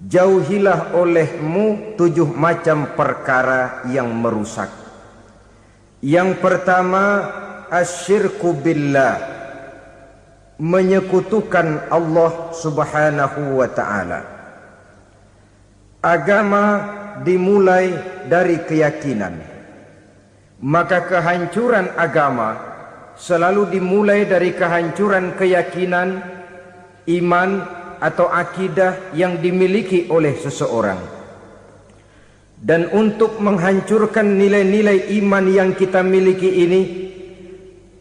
jauhilah olehmu 7 macam perkara yang merusak. Yang pertama, asyirku billah, menyekutukan Allah subhanahu wa ta'ala. Agama dimulai dari keyakinan, maka kehancuran agama selalu dimulai dari kehancuran keyakinan, iman atau akidah yang dimiliki oleh seseorang. Dan untuk menghancurkan nilai-nilai iman yang kita miliki ini,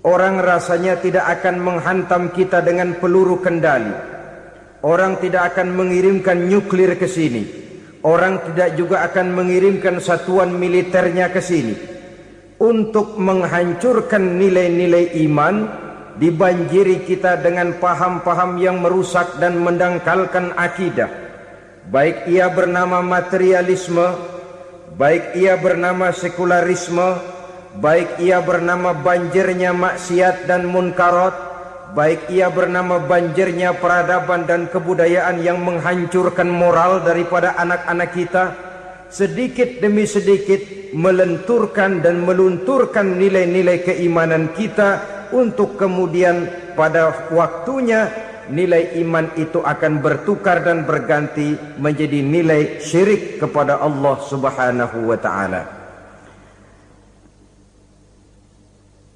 orang rasanya tidak akan menghantam kita dengan peluru kendali. Orang tidak akan mengirimkan nuklir ke sini. Orang tidak juga akan mengirimkan satuan militernya ke sini. Untuk menghancurkan nilai-nilai iman, dibanjiri kita dengan paham-paham yang merusak dan mendangkalkan akidah. Baik ia bernama materialisme, baik ia bernama sekularisme, baik ia bernama banjirnya maksiat dan munkarat, baik ia bernama banjirnya peradaban dan kebudayaan yang menghancurkan moral daripada anak-anak kita, sedikit demi sedikit melenturkan dan melunturkan nilai-nilai keimanan kita, untuk kemudian pada waktunya nilai iman itu akan bertukar dan berganti menjadi nilai syirik kepada Allah subhanahu wa ta'ala.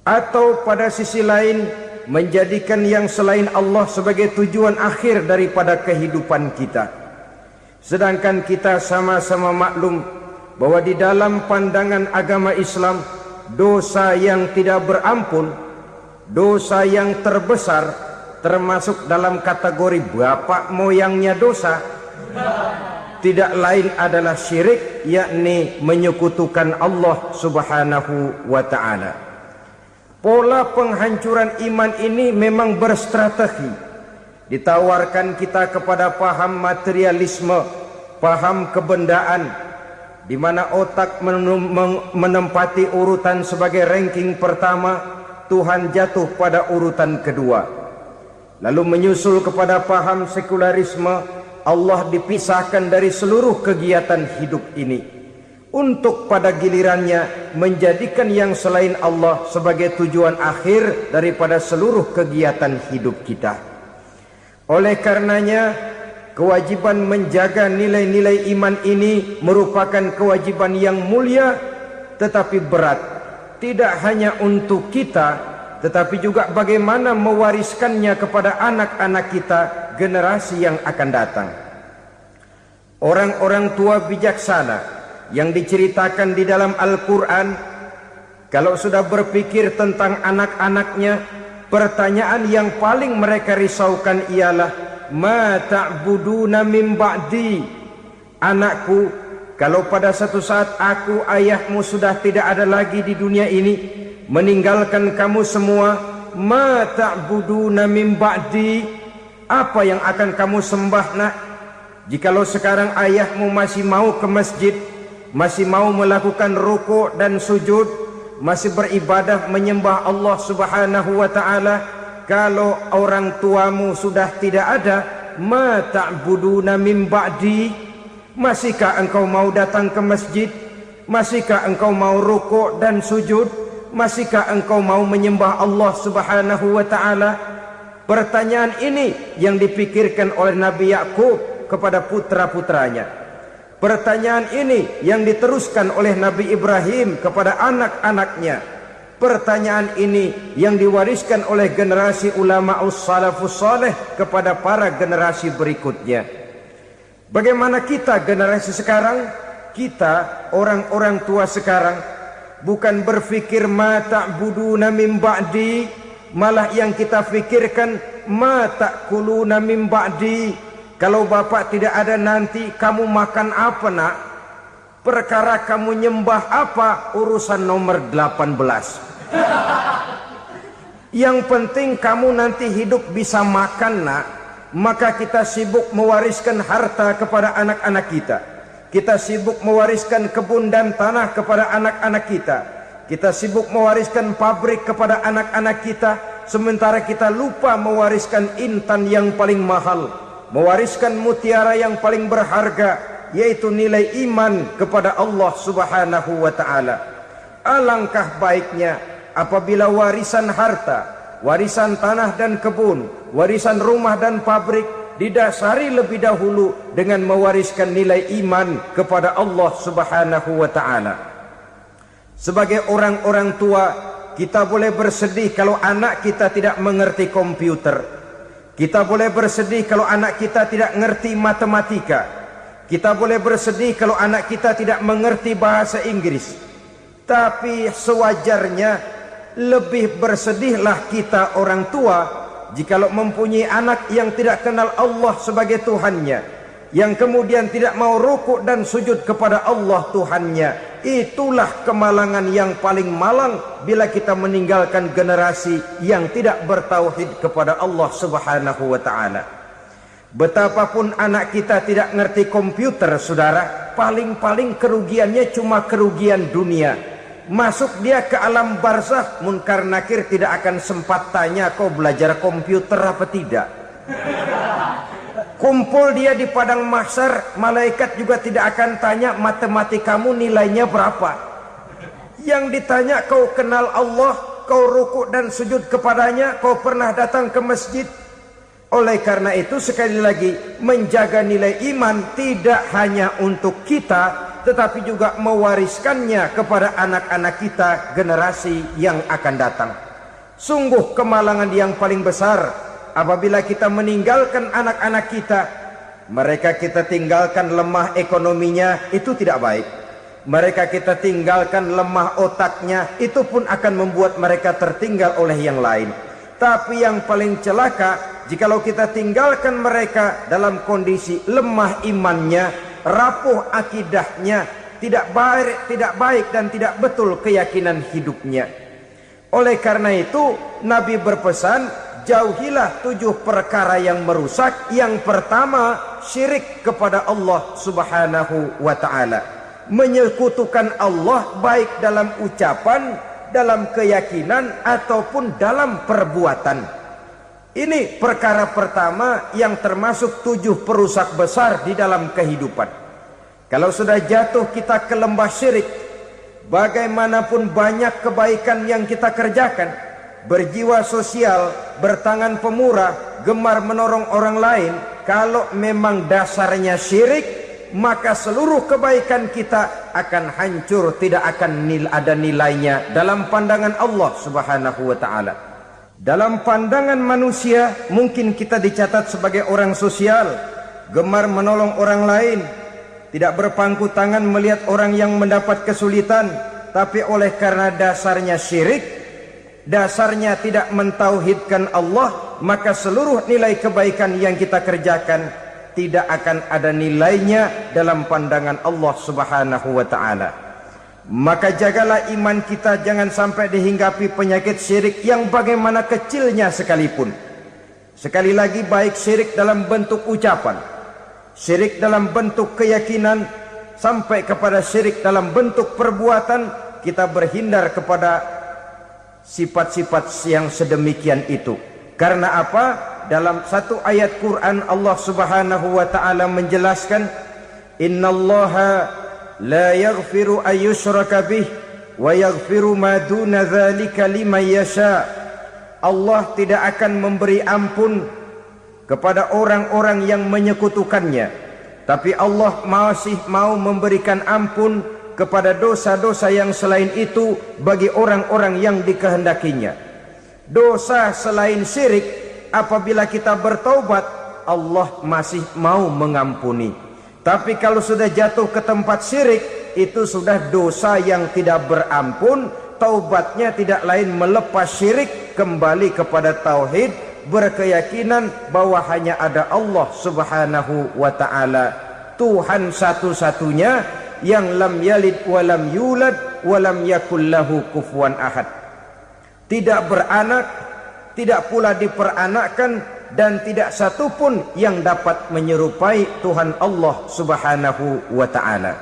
Atau pada sisi lain, menjadikan yang selain Allah sebagai tujuan akhir daripada kehidupan kita. Sedangkan kita sama-sama maklum bahwa di dalam pandangan agama Islam, dosa yang tidak berampun, dosa yang terbesar, termasuk dalam kategori bapak moyangnya dosa, tidak lain adalah syirik, yakni menyekutukan Allah subhanahu wa ta'ala. Pola penghancuran iman ini memang berstrategi. Ditawarkan kita kepada paham materialisme, paham kebendaan, di mana otak menempati urutan sebagai ranking pertama, Tuhan jatuh pada urutan kedua. Lalu menyusul kepada paham sekularisme, Allah dipisahkan dari seluruh kegiatan hidup ini, untuk pada gilirannya menjadikan yang selain Allah sebagai tujuan akhir daripada seluruh kegiatan hidup kita. Oleh karenanya, kewajiban menjaga nilai-nilai iman ini merupakan kewajiban yang mulia tetapi berat, tidak hanya untuk kita, tetapi juga bagaimana mewariskannya kepada anak-anak kita, generasi yang akan datang. Orang-orang tua bijaksana yang diceritakan di dalam Al-Quran, kalau sudah berpikir tentang anak-anaknya, pertanyaan yang paling mereka risaukan ialah, ma ta'buduna min ba'di. Anakku, kalau pada satu saat aku, ayahmu sudah tidak ada lagi di dunia ini, meninggalkan kamu semua, ma ta'buduna min ba'di, apa yang akan kamu sembah nak? Jikalau sekarang ayahmu masih mau ke masjid, masih mau melakukan rukuk dan sujud, masih beribadah menyembah Allah subhanahu wa ta'ala, kalau orang tuamu sudah tidak ada, ma ta'buduna min ba'di, masihkah engkau mau datang ke masjid? Masihkah engkau mau rukuk dan sujud? Masihkah engkau mau menyembah Allah subhanahu wa ta'ala? Pertanyaan ini yang dipikirkan oleh Nabi Yakub kepada putra-putranya. Pertanyaan ini yang diteruskan oleh Nabi Ibrahim kepada anak-anaknya. Pertanyaan ini yang diwariskan oleh generasi ulama'us salafus saleh kepada para generasi berikutnya. Bagaimana kita generasi sekarang? Kita orang-orang tua sekarang bukan berfikir ma ta'buduna min ba'di, malah yang kita fikirkan ma ta'kuluna min ba'di. Kalau bapak tidak ada nanti kamu makan apa nak? Perkara kamu nyembah apa, urusan nomor 18. Yang penting kamu nanti hidup bisa makan nak. Maka kita sibuk mewariskan harta kepada anak-anak kita. Kita sibuk mewariskan kebun dan tanah kepada anak-anak kita. Kita sibuk mewariskan pabrik kepada anak-anak kita, sementara kita lupa mewariskan intan yang paling mahal, mewariskan mutiara yang paling berharga, yaitu nilai iman kepada Allah Subhanahu wa ta'ala. Alangkah baiknya apabila warisan harta, warisan tanah dan kebun, warisan rumah dan pabrik didasari lebih dahulu dengan mewariskan nilai iman kepada Allah Subhanahu wa ta'ala. Sebagai orang-orang tua, kita boleh bersedih kalau anak kita tidak mengerti komputer. Kita boleh bersedih kalau anak kita tidak mengerti matematika. Kita boleh bersedih kalau anak kita tidak mengerti bahasa Inggris. Tapi sewajarnya lebih bersedihlah kita orang tua jikalau mempunyai anak yang tidak kenal Allah sebagai Tuhannya, yang kemudian tidak mau rukuk dan sujud kepada Allah Tuhannya. Itulah kemalangan yang paling malang bila kita meninggalkan generasi yang tidak bertauhid kepada Allah Subhanahu wa ta'ala. Betapapun anak kita tidak ngerti komputer, saudara, paling-paling kerugiannya cuma kerugian dunia. Masuk dia ke alam barzakh, munkar nakir tidak akan sempat tanya kau belajar komputer apa tidak. Kumpul dia di padang mahsyar, malaikat juga tidak akan tanya matematikamu nilainya berapa. Yang ditanya kau kenal Allah, kau rukuk dan sujud kepadanya, kau pernah datang ke masjid. Oleh karena itu sekali lagi, menjaga nilai iman tidak hanya untuk kita, tetapi juga mewariskannya kepada anak-anak kita, generasi yang akan datang. Sungguh kemalangan yang paling besar apabila kita meninggalkan anak-anak kita. Mereka kita tinggalkan lemah ekonominya, itu tidak baik. Mereka kita tinggalkan lemah otaknya, itu pun akan membuat mereka tertinggal oleh yang lain. Tapi yang paling celaka, jikalau kita tinggalkan mereka dalam kondisi lemah imannya, rapuh akidahnya, tidak baik dan tidak betul keyakinan hidupnya. Oleh karena itu Nabi berpesan, jauhilah 7 perkara yang merusak. Yang pertama, syirik kepada Allah Subhanahu wa ta'ala. Menyekutukan Allah baik dalam ucapan, dalam keyakinan ataupun dalam perbuatan. Ini perkara pertama yang termasuk 7 perusak besar di dalam kehidupan. Kalau sudah jatuh kita ke lembah syirik, bagaimanapun banyak kebaikan yang kita kerjakan, berjiwa sosial, bertangan pemurah, gemar menolong orang lain, kalau memang dasarnya syirik, maka seluruh kebaikan kita akan hancur, tidak akan ada nilainya dalam pandangan Allah Subhanahu wa ta'ala. Dalam pandangan manusia, mungkin kita dicatat sebagai orang sosial, gemar menolong orang lain, tidak berpangku tangan melihat orang yang mendapat kesulitan. Tapi oleh karena dasarnya syirik, dasarnya tidak mentauhidkan Allah, maka seluruh nilai kebaikan yang kita kerjakan tidak akan ada nilainya dalam pandangan Allah Subhanahu wa ta'ala. Maka jagalah iman kita jangan sampai dihinggapi penyakit syirik yang bagaimana kecilnya sekalipun. Sekali lagi, baik syirik dalam bentuk ucapan, syirik dalam bentuk keyakinan, sampai kepada syirik dalam bentuk perbuatan, kita berhindar kepada sifat-sifat yang sedemikian itu. Karena apa? Dalam satu ayat Quran Allah Subhanahu wa ta'ala menjelaskan, innallaha la yaghfiru ayyushraka bih wa yaghfiru ma duna dzalika liman yasha. Allah tidak akan memberi ampun kepada orang-orang yang menyekutukannya, tapi Allah masih mau memberikan ampun kepada dosa-dosa yang selain itu bagi orang-orang yang dikehendakinya. Dosa selain syirik, apabila kita bertaubat, Allah masih mau mengampuni. Tapi kalau sudah jatuh ke tempat syirik, itu sudah dosa yang tidak berampun. Taubatnya tidak lain melepas syirik, kembali kepada tauhid, berkeyakinan bahwa hanya ada Allah Subhanahu wa ta'ala, Tuhan satu-satunya, yang lam yalid walam yulad walam yakul lahu kufuwan ahad. Tidak beranak, tidak pula diperanakkan, dan tidak satupun yang dapat menyerupai Tuhan Allah Subhanahu wa ta'ala.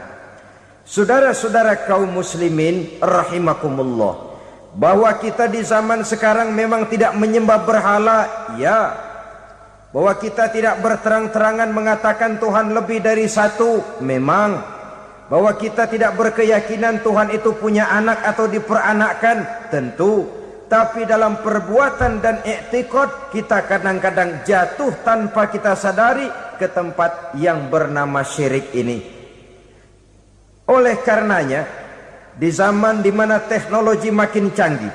Saudara-saudara kaum muslimin rahimakumullah, bahwa kita di zaman sekarang memang tidak menyembah berhala, ya, bahwa kita tidak berterang-terangan mengatakan Tuhan lebih dari satu, memang. Bahwa kita tidak berkeyakinan Tuhan itu punya anak atau diperanakkan, tentu. Tapi dalam perbuatan dan i'tiqad kita kadang-kadang jatuh tanpa kita sadari ke tempat yang bernama syirik ini. Oleh karenanya, di zaman di mana teknologi makin canggih,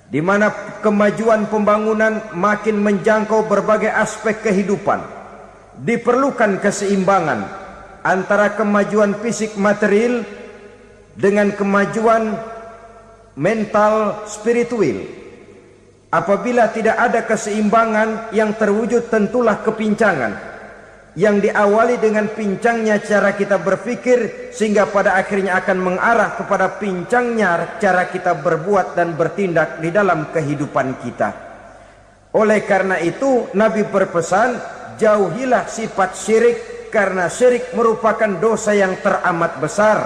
di mana kemajuan pembangunan makin menjangkau berbagai aspek kehidupan, diperlukan keseimbangan antara kemajuan fisik material dengan kemajuan mental spiritual. Apabila tidak ada keseimbangan, yang terwujud tentulah kepincangan, yang diawali dengan pincangnya cara kita berpikir, sehingga pada akhirnya akan mengarah kepada pincangnya cara kita berbuat dan bertindak di dalam kehidupan kita. Oleh karena itu Nabi berpesan, jauhilah sifat syirik, karena syirik merupakan dosa yang teramat besar.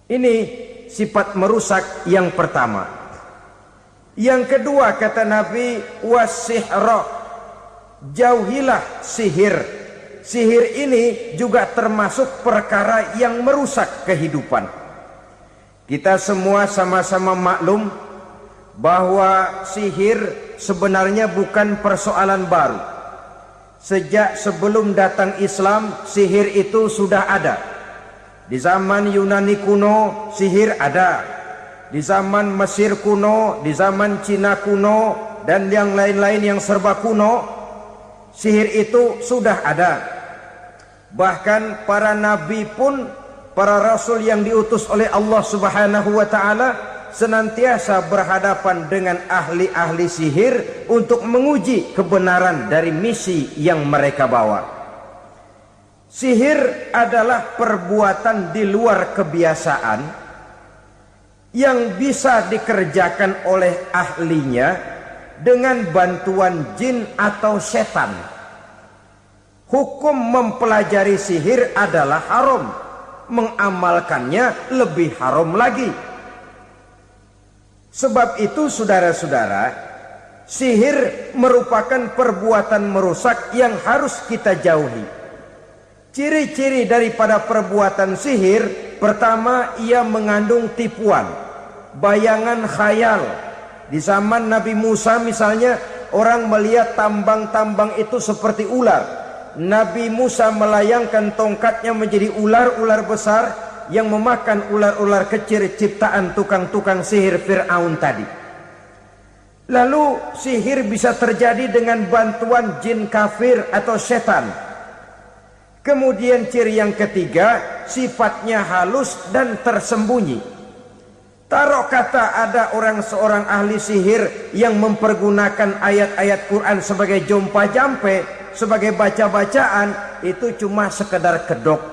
Ini sifat merusak yang pertama. Yang kedua kata Nabi, wasihra, jauhilah sihir. Sihir ini juga termasuk perkara yang merusak kehidupan. Kita semua sama-sama maklum bahwa sihir sebenarnya bukan persoalan baru. Sejak sebelum datang Islam, sihir itu sudah ada. Di zaman Yunani kuno, sihir ada. Di zaman Mesir kuno, di zaman Cina kuno, dan yang lain-lain yang serba kuno, sihir itu sudah ada. Bahkan para nabi pun, para rasul yang diutus oleh Allah Subhanahu wa taala senantiasa berhadapan dengan ahli-ahli sihir untuk menguji kebenaran dari misi yang mereka bawa. Sihir adalah perbuatan di luar kebiasaan yang bisa dikerjakan oleh ahlinya dengan bantuan jin atau setan. Hukum mempelajari sihir adalah haram, mengamalkannya lebih haram lagi. Sebab itu saudara-saudara, sihir merupakan perbuatan merusak yang harus kita jauhi. Ciri-ciri daripada perbuatan sihir, pertama, ia mengandung tipuan, bayangan khayal. Di zaman Nabi Musa misalnya, orang melihat tambang-tambang itu seperti ular. Nabi Musa melayangkan tongkatnya menjadi ular-ular besar yang memakan ular-ular kecil ciptaan tukang-tukang sihir Fir'aun tadi. Lalu sihir bisa terjadi dengan bantuan jin kafir atau setan. Kemudian ciri yang ketiga, sifatnya halus dan tersembunyi. Taruh kata ada seorang ahli sihir yang mempergunakan ayat-ayat Quran sebagai jompa-jampe, sebagai baca-bacaan, itu cuma sekedar kedok.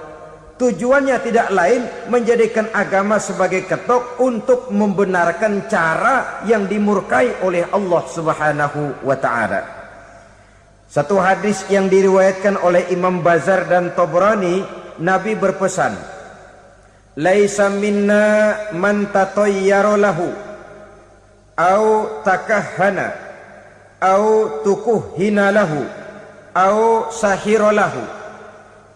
Tujuannya tidak lain menjadikan agama sebagai ketok untuk membenarkan cara yang dimurkai oleh Allah Subhanahu wa taala. Satu hadis yang diriwayatkan oleh Imam Bazar dan Tabrani, Nabi berpesan, "Laisa minna man tatayyara lahu au takahhana au tukuhhina lahu au sahira lahu."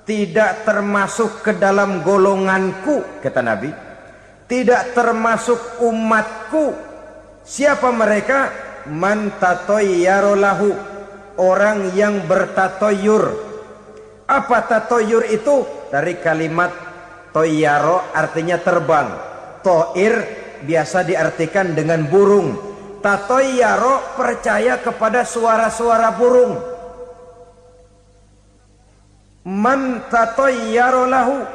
Tidak termasuk ke dalam golonganku, kata Nabi. Tidak termasuk umatku. Siapa mereka? Man tatayyara lahu, orang yang bertatoyur. Apa tatoyur itu? Dari kalimat toyaro, artinya terbang. Toir biasa diartikan dengan burung. Tatoyaro percaya kepada suara-suara burung. Man tatayyara lahu,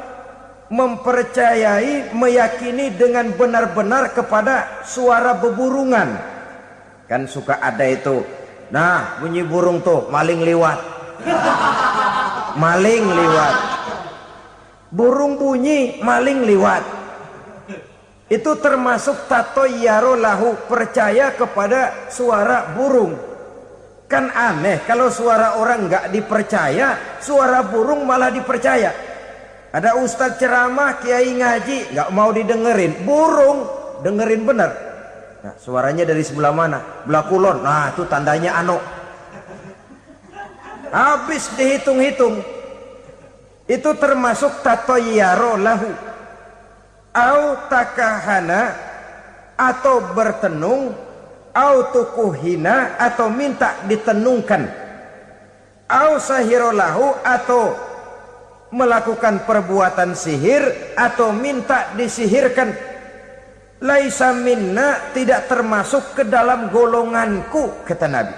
mempercayai, meyakini dengan benar-benar kepada suara beburungan. Kan suka ada itu, nah bunyi burung tuh, maling liwat. Maling liwat. Burung bunyi, maling liwat. Itu termasuk tatayyara lahu, percaya kepada suara burung. Kan aneh kalau suara orang nggak dipercaya, suara burung malah dipercaya. Ada ustadz ceramah, kiai ngaji, nggak mau didengerin, burung dengerin bener. Nah, suaranya dari sebelah mana? Belah kulon. Nah, itu tandanya ano. habis dihitung-hitung. Itu termasuk tatoyaro lahu, au takahana, atau bertenung, au tukuhina, atau minta ditenungkan, au sahirolahu, atau melakukan perbuatan sihir, atau minta disihirkan. Laisa minna, tidak termasuk ke dalam golonganku, kata Nabi.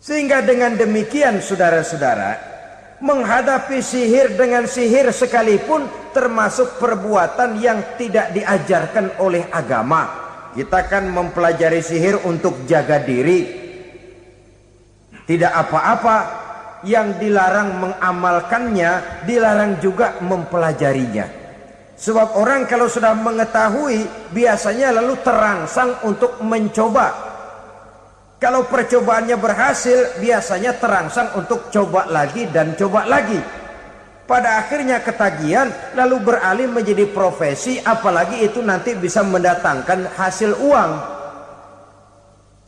Sehingga dengan demikian saudara-saudara, menghadapi sihir dengan sihir sekalipun termasuk perbuatan yang tidak diajarkan oleh agama. Kita kan mempelajari sihir untuk jaga diri, tidak apa-apa. Yang dilarang mengamalkannya, dilarang juga mempelajarinya. Sebab orang kalau sudah mengetahui, biasanya lalu terangsang untuk mencoba. Kalau percobaannya berhasil, biasanya terangsang untuk coba lagi dan coba lagi. Pada akhirnya ketagihan, lalu beralih menjadi profesi, apalagi itu nanti bisa mendatangkan hasil uang.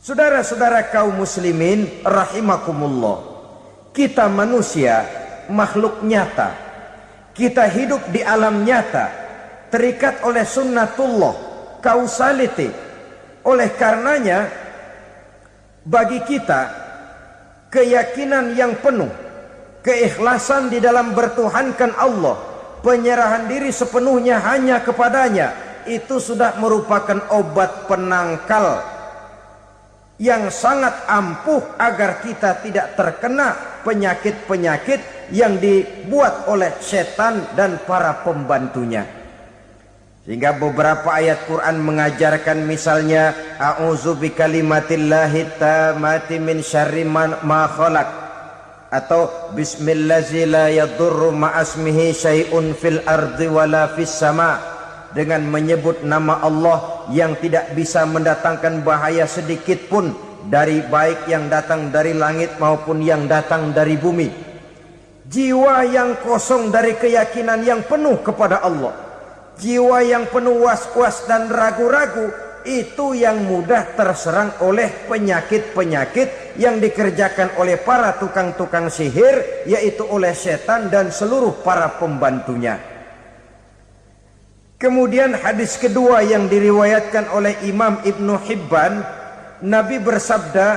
Saudara-saudara kaum muslimin rahimakumullah, kita manusia makhluk nyata. Kita hidup di alam nyata, terikat oleh sunnatullah, causality. Oleh karenanya, bagi kita keyakinan yang penuh, keikhlasan di dalam bertuhankan Allah, penyerahan diri sepenuhnya hanya kepadanya, itu sudah merupakan obat penangkal yang sangat ampuh agar kita tidak terkena penyakit-penyakit yang dibuat oleh setan dan para pembantunya. Sehingga beberapa ayat Quran mengajarkan, misalnya a'udzu bikalimatillahi tammati min syarri ma khalaq, atau bismillazi la yadurru ma'asmihi syai'un fil ardi wala fis sama, dengan menyebut nama Allah yang tidak bisa mendatangkan bahaya sedikit pun, dari baik yang datang dari langit maupun yang datang dari bumi. Jiwa yang kosong dari keyakinan yang penuh kepada Allah, jiwa yang penuh was-was dan ragu-ragu, itu yang mudah terserang oleh penyakit-penyakit yang dikerjakan oleh para tukang-tukang sihir, yaitu oleh setan dan seluruh para pembantunya. Kemudian hadis kedua yang diriwayatkan oleh Imam Ibnu Hibban, Nabi bersabda,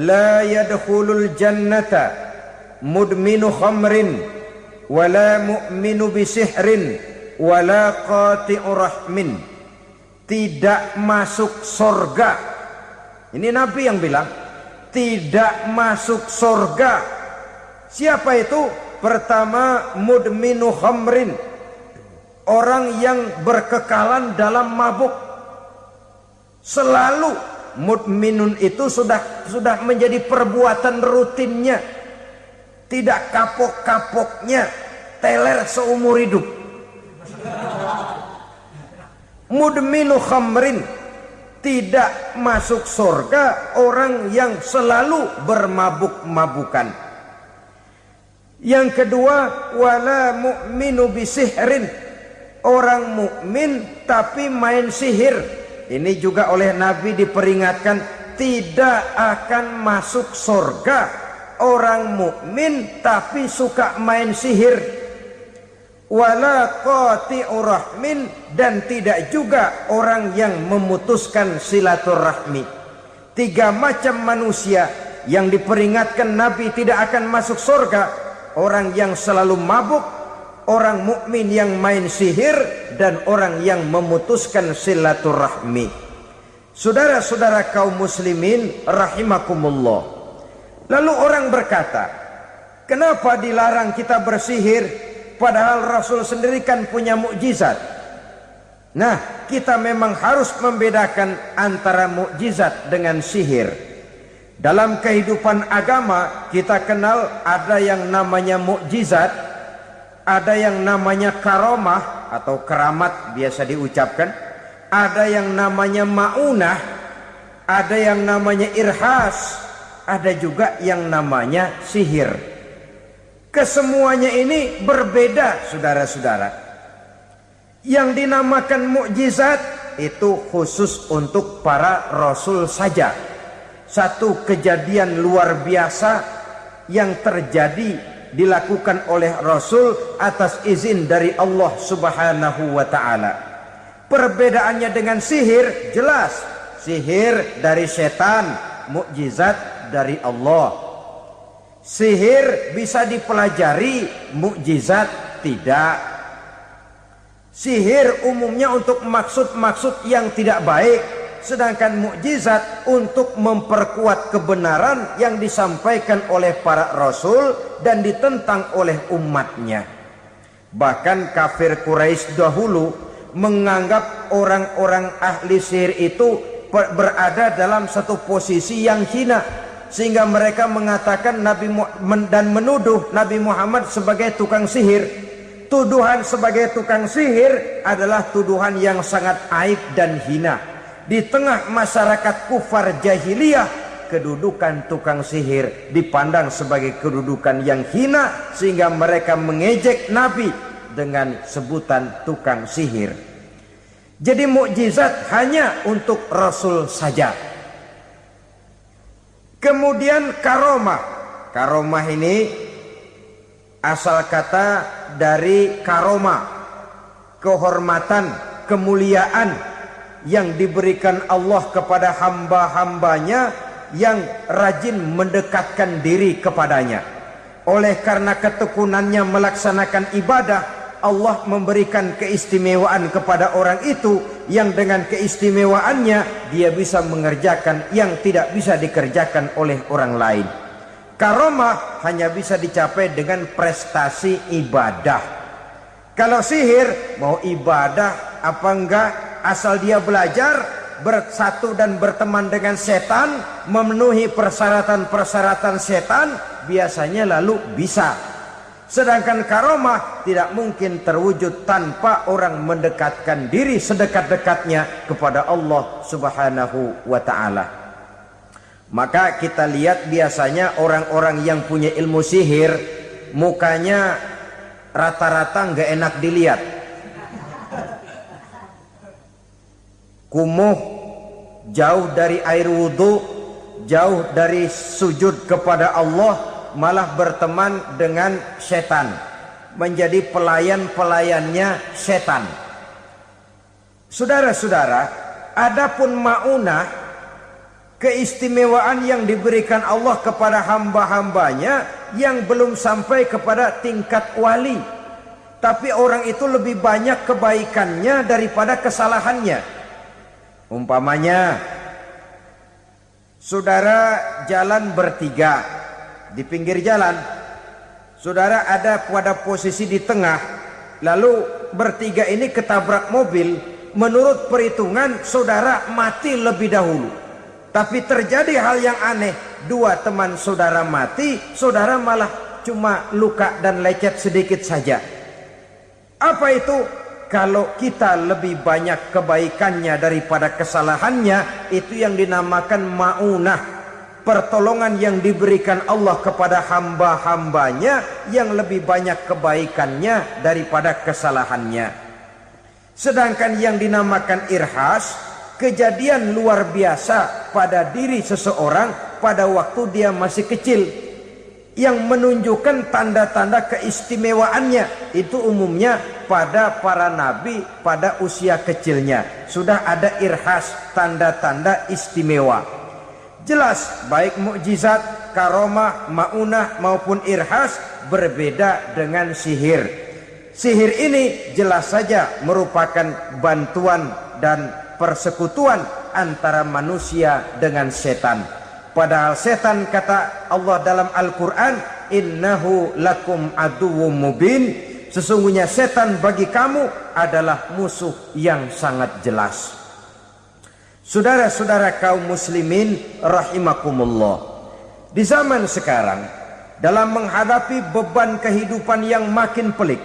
la yadkhulul jannata mudminu khamrin wala mu'minu bisihrin wala qati'u rahmin. Tidak masuk surga. Ini Nabi yang bilang, tidak masuk surga. Siapa itu? Pertama, mudminu khamrin, orang yang berkekalan dalam mabuk. Selalu mudminun itu sudah menjadi perbuatan rutinnya, tidak kapok-kapoknya, teler seumur hidup. Mudminu khamrin, tidak masuk surga orang yang selalu bermabuk-mabukan. Yang kedua, wala mu'minu bisihrin, orang mukmin tapi main sihir. Ini juga oleh Nabi diperingatkan, tidak akan masuk surga orang mukmin tapi suka main sihir. Wala qati'u rahmin, dan tidak juga orang yang memutuskan silaturahmi. Tiga macam manusia yang diperingatkan Nabi tidak akan masuk surga: orang yang selalu mabuk, orang mukmin yang main sihir, dan orang yang memutuskan silaturahmi. Saudara-saudara kaum muslimin rahimakumullah. Lalu orang berkata, kenapa dilarang kita bersihir? Padahal Rasul sendiri kan punya mukjizat. Nah, kita memang harus membedakan antara mukjizat dengan sihir. Dalam kehidupan agama kita kenal ada yang namanya mukjizat, ada yang namanya karomah atau keramat biasa diucapkan, ada yang namanya maunah, ada yang namanya irhas, ada juga yang namanya sihir. Kesemuanya ini berbeda, saudara-saudara. Yang dinamakan mukjizat itu khusus untuk para rasul saja. Satu kejadian luar biasa yang terjadi dilakukan oleh Rasul atas izin dari Allah Subhanahu wa ta'ala. Perbedaannya dengan sihir jelas. Sihir dari setan, mukjizat dari Allah. Sihir bisa dipelajari, mukjizat tidak. Sihir umumnya untuk maksud-maksud yang tidak baik, sedangkan mukjizat untuk memperkuat kebenaran yang disampaikan oleh para rasul dan ditentang oleh umatnya. Bahkan kafir Quraisy dahulu menganggap orang-orang ahli sihir itu berada dalam satu posisi yang hina, sehingga mereka mengatakan dan menuduh Nabi Muhammad sebagai tukang sihir. Tuduhan sebagai tukang sihir adalah tuduhan yang sangat aib dan hina. Di tengah masyarakat kufar jahiliyah, kedudukan tukang sihir dipandang sebagai kedudukan yang hina, sehingga mereka mengejek Nabi dengan sebutan tukang sihir. Jadi mukjizat hanya untuk Rasul saja. Kemudian karomah. Karomah ini asal kata dari karomah, kehormatan, kemuliaan yang diberikan Allah kepada hamba-hambanya yang rajin mendekatkan diri kepadanya. Oleh karena ketekunannya melaksanakan ibadah, Allah memberikan keistimewaan kepada orang itu, yang dengan keistimewaannya dia bisa mengerjakan yang tidak bisa dikerjakan oleh orang lain. Karomah hanya bisa dicapai dengan prestasi ibadah. Kalau sihir, mau ibadah apa enggak, asal dia belajar, bersatu dan berteman dengan setan, memenuhi persyaratan-persyaratan setan, biasanya lalu bisa. Sedangkan karomah tidak mungkin terwujud tanpa orang mendekatkan diri sedekat-dekatnya kepada Allah Subhanahu wa ta'ala. Maka kita lihat biasanya orang-orang yang punya ilmu sihir, mukanya rata-rata nggak enak dilihat. Kumuh, jauh dari air wudhu, jauh dari sujud kepada Allah, malah berteman dengan setan, menjadi pelayan-pelayannya setan. Saudara-saudara, adapun maunah, keistimewaan yang diberikan Allah kepada hamba-hambanya yang belum sampai kepada tingkat wali, tapi orang itu lebih banyak kebaikannya daripada kesalahannya. Umpamanya, saudara jalan bertiga di pinggir jalan, saudara ada pada posisi di tengah, lalu bertiga ini ketabrak mobil. Menurut perhitungan saudara mati lebih dahulu, tapi terjadi hal yang aneh, dua teman saudara mati, saudara malah cuma luka dan lecet sedikit saja. Apa itu? Kalau kita lebih banyak kebaikannya daripada kesalahannya, itu yang dinamakan maunah, pertolongan yang diberikan Allah kepada hamba-hambanya yang lebih banyak kebaikannya daripada kesalahannya. Sedangkan yang dinamakan irhas, kejadian luar biasa pada diri seseorang pada waktu dia masih kecil, yang menunjukkan tanda-tanda keistimewaannya. Itu umumnya pada para nabi pada usia kecilnya sudah ada irhas, tanda-tanda istimewa. Jelas baik mukjizat, karomah, maunah maupun irhas berbeda dengan sihir. Sihir ini jelas saja merupakan bantuan dan persekutuan antara manusia dengan setan. Padahal setan, kata Allah dalam Al-Quran, innahu lakum aduwwum mubin, sesungguhnya setan bagi kamu adalah musuh yang sangat jelas. Saudara-saudara kaum muslimin rahimakumullah, di zaman sekarang dalam menghadapi beban kehidupan yang makin pelik,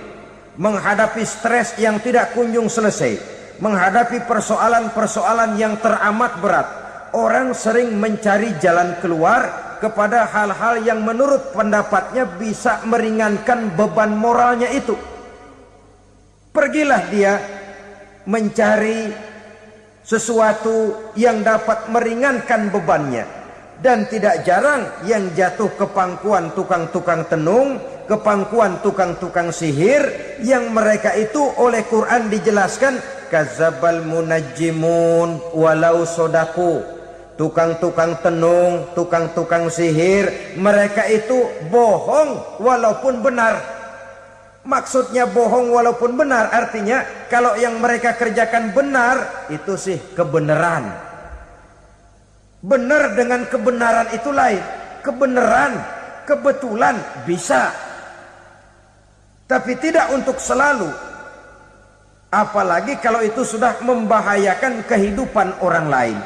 menghadapi stres yang tidak kunjung selesai, menghadapi persoalan-persoalan yang teramat berat, orang sering mencari jalan keluar kepada hal-hal yang menurut pendapatnya bisa meringankan beban moralnya itu. Pergilah dia mencari sesuatu yang dapat meringankan bebannya. Dan tidak jarang yang jatuh ke pangkuan tukang-tukang tenung, ke pangkuan tukang-tukang sihir, yang mereka itu oleh Quran dijelaskan kadzabal munajjimun walau sodaku. Tukang-tukang tenung, tukang-tukang sihir, mereka itu bohong walaupun benar. Maksudnya bohong walaupun benar, artinya kalau yang mereka kerjakan benar, itu sih kebenaran. Benar dengan kebenaran itu lain. Kebenaran, kebetulan bisa, tapi tidak untuk selalu. Apalagi kalau itu sudah membahayakan kehidupan orang lain.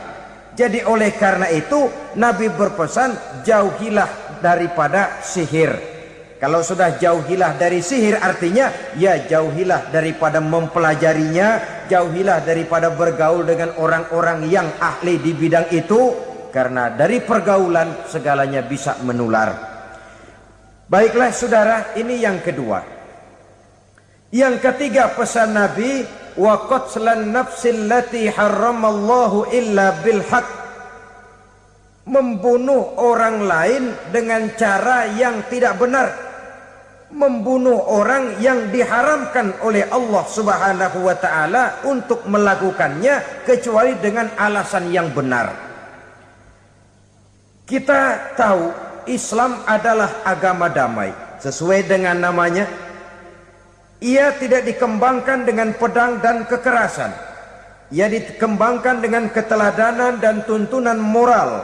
Jadi oleh karena itu Nabi berpesan, jauhilah daripada sihir. Kalau sudah jauhilah dari sihir, artinya ya jauhilah daripada mempelajarinya, jauhilah daripada bergaul dengan orang-orang yang ahli di bidang itu, karena dari pergaulan segalanya bisa menular. Baiklah saudara, ini yang kedua. Yang ketiga pesan Nabi, wa qatlan nafsil lati harramallahu illa bil haq. Membunuh orang lain dengan cara yang tidak benar. Membunuh orang yang diharamkan oleh Allah Subhanahu wa taala untuk melakukannya kecuali dengan alasan yang benar. Kita tahu Islam adalah agama damai. Sesuai dengan namanya, ia tidak dikembangkan dengan pedang dan kekerasan. Ia dikembangkan dengan keteladanan dan tuntunan moral.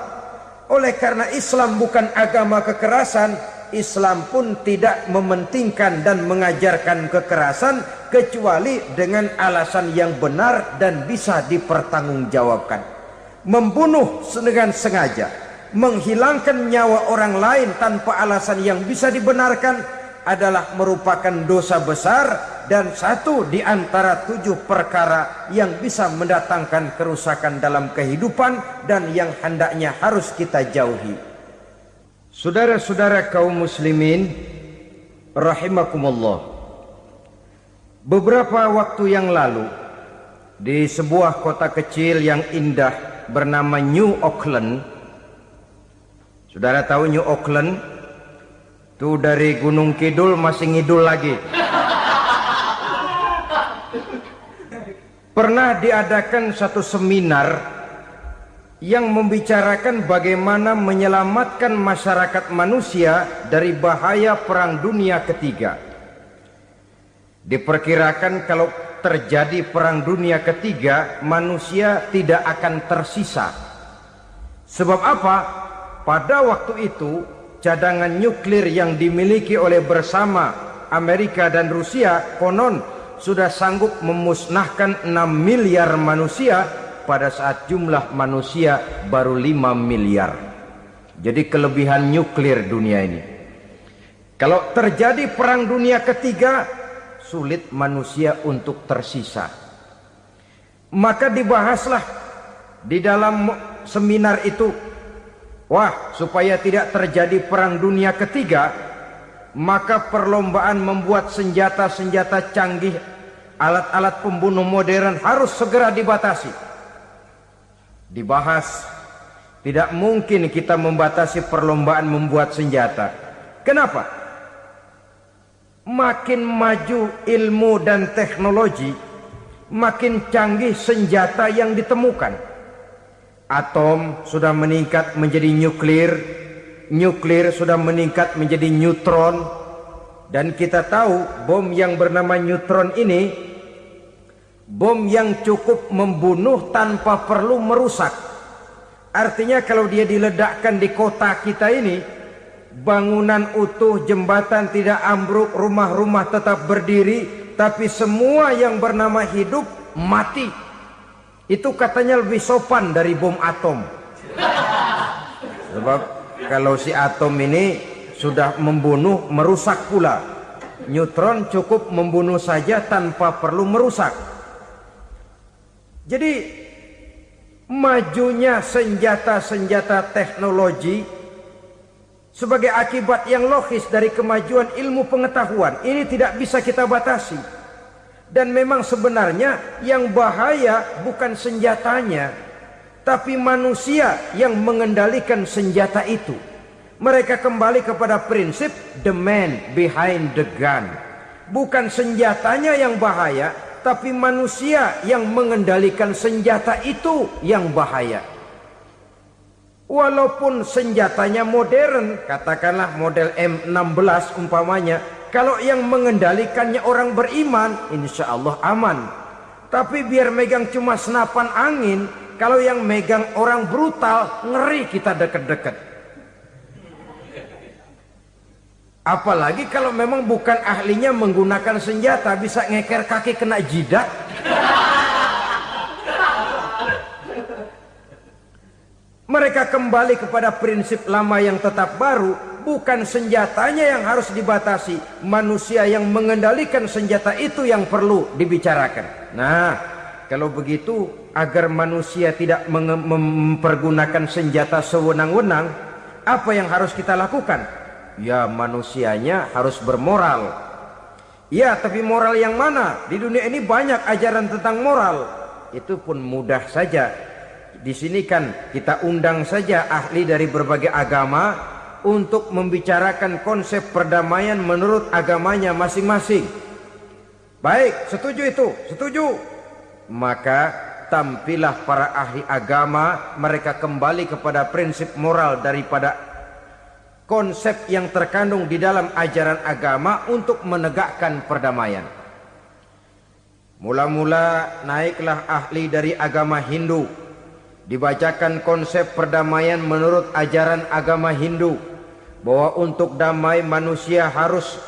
Oleh karena Islam bukan agama kekerasan, Islam pun tidak mementingkan dan mengajarkan kekerasan kecuali dengan alasan yang benar dan bisa dipertanggungjawabkan. Membunuh dengan sengaja, menghilangkan nyawa orang lain tanpa alasan yang bisa dibenarkan adalah merupakan dosa besar dan satu di antara 7 perkara yang bisa mendatangkan kerusakan dalam kehidupan dan yang hendaknya harus kita jauhi. Saudara-saudara kaum muslimin rahimakumullah, beberapa waktu yang lalu di sebuah kota kecil yang indah bernama New Auckland. Saudara tahu New Auckland? Itu dari Gunung Kidul masih ngidul lagi. Pernah diadakan satu seminar yang membicarakan bagaimana menyelamatkan masyarakat manusia dari bahaya Perang Dunia Ketiga. Diperkirakan kalau terjadi Perang Dunia Ketiga, manusia tidak akan tersisa. Sebab apa? Pada waktu itu cadangan nuklir yang dimiliki oleh bersama Amerika dan Rusia konon sudah sanggup memusnahkan 6 miliar manusia pada saat jumlah manusia baru 5 miliar. Jadi kelebihan nuklir dunia ini. Kalau terjadi Perang Dunia Ketiga, sulit manusia untuk tersisa. Maka dibahaslah di dalam seminar itu, wah, supaya tidak terjadi Perang Dunia Ketiga, maka perlombaan membuat senjata-senjata canggih, alat-alat pembunuh modern harus segera dibatasi. Dibahas, tidak mungkin kita membatasi perlombaan membuat senjata. Kenapa? Makin maju ilmu dan teknologi, makin canggih senjata yang ditemukan. Atom sudah meningkat menjadi nuklir, nuklir sudah meningkat menjadi neutron, dan kita tahu bom yang bernama neutron ini bom yang cukup membunuh tanpa perlu merusak. Artinya kalau dia diledakkan di kota kita ini, bangunan utuh, jembatan tidak ambruk, rumah-rumah tetap berdiri, tapi semua yang bernama hidup mati. Itu katanya lebih sopan dari bom atom. Sebab kalau si atom ini sudah membunuh, merusak pula. Neutron cukup membunuh saja tanpa perlu merusak. Jadi majunya senjata-senjata teknologi sebagai akibat yang logis dari kemajuan ilmu pengetahuan ini tidak bisa kita batasi. Dan memang sebenarnya yang bahaya bukan senjatanya, tapi manusia yang mengendalikan senjata itu. Mereka kembali kepada prinsip the man behind the gun. Bukan senjatanya yang bahaya, tapi manusia yang mengendalikan senjata itu yang bahaya. Walaupun senjatanya modern, katakanlah model M16 umpamanya, kalau yang mengendalikannya orang beriman, insya Allah aman. Tapi biar megang cuma senapan angin, kalau yang megang orang brutal, ngeri kita deket-deket. Apalagi kalau memang bukan ahlinya menggunakan senjata, bisa ngeker kaki kena jidat. Mereka kembali kepada prinsip lama yang tetap baru. Bukan senjatanya yang harus dibatasi, manusia yang mengendalikan senjata itu yang perlu dibicarakan. Nah, kalau begitu, agar manusia tidak mempergunakan senjata sewenang-wenang, apa yang harus kita lakukan? Ya, manusianya harus bermoral. Ya, tapi moral yang mana? Di dunia ini banyak ajaran tentang moral. Itu pun mudah saja. Di sini kan kita undang saja ahli dari berbagai agama untuk membicarakan konsep perdamaian menurut agamanya masing-masing. Baik, setuju itu? Setuju. Maka tampillah para ahli agama, mereka kembali kepada prinsip moral daripada konsep yang terkandung di dalam ajaran agama untuk menegakkan perdamaian. Mula-mula naiklah ahli dari agama Hindu, dibacakan konsep perdamaian menurut ajaran agama Hindu, bahwa untuk damai manusia harus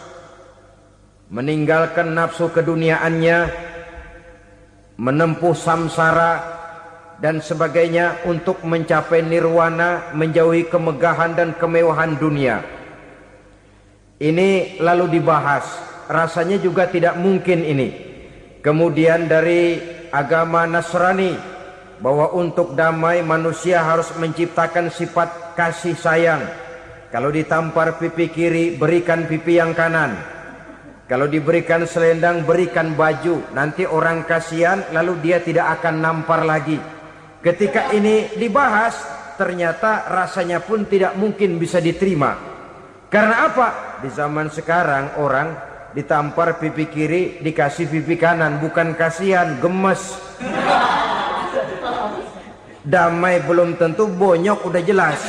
meninggalkan nafsu keduniaannya, menempuh samsara dan sebagainya untuk mencapai nirwana, menjauhi kemegahan dan kemewahan dunia. Ini lalu dibahas, rasanya juga tidak mungkin ini. Kemudian dari agama Nasrani, bahwa untuk damai manusia harus menciptakan sifat kasih sayang. Kalau ditampar pipi kiri, berikan pipi yang kanan. Kalau diberikan selendang, berikan baju. Nanti orang kasihan, lalu dia tidak akan nampar lagi. Ketika ini dibahas, ternyata rasanya pun tidak mungkin bisa diterima. Karena apa? Di zaman sekarang orang ditampar pipi kiri, dikasih pipi kanan. Bukan kasihan, gemes. Damai belum tentu, bonyok udah jelas.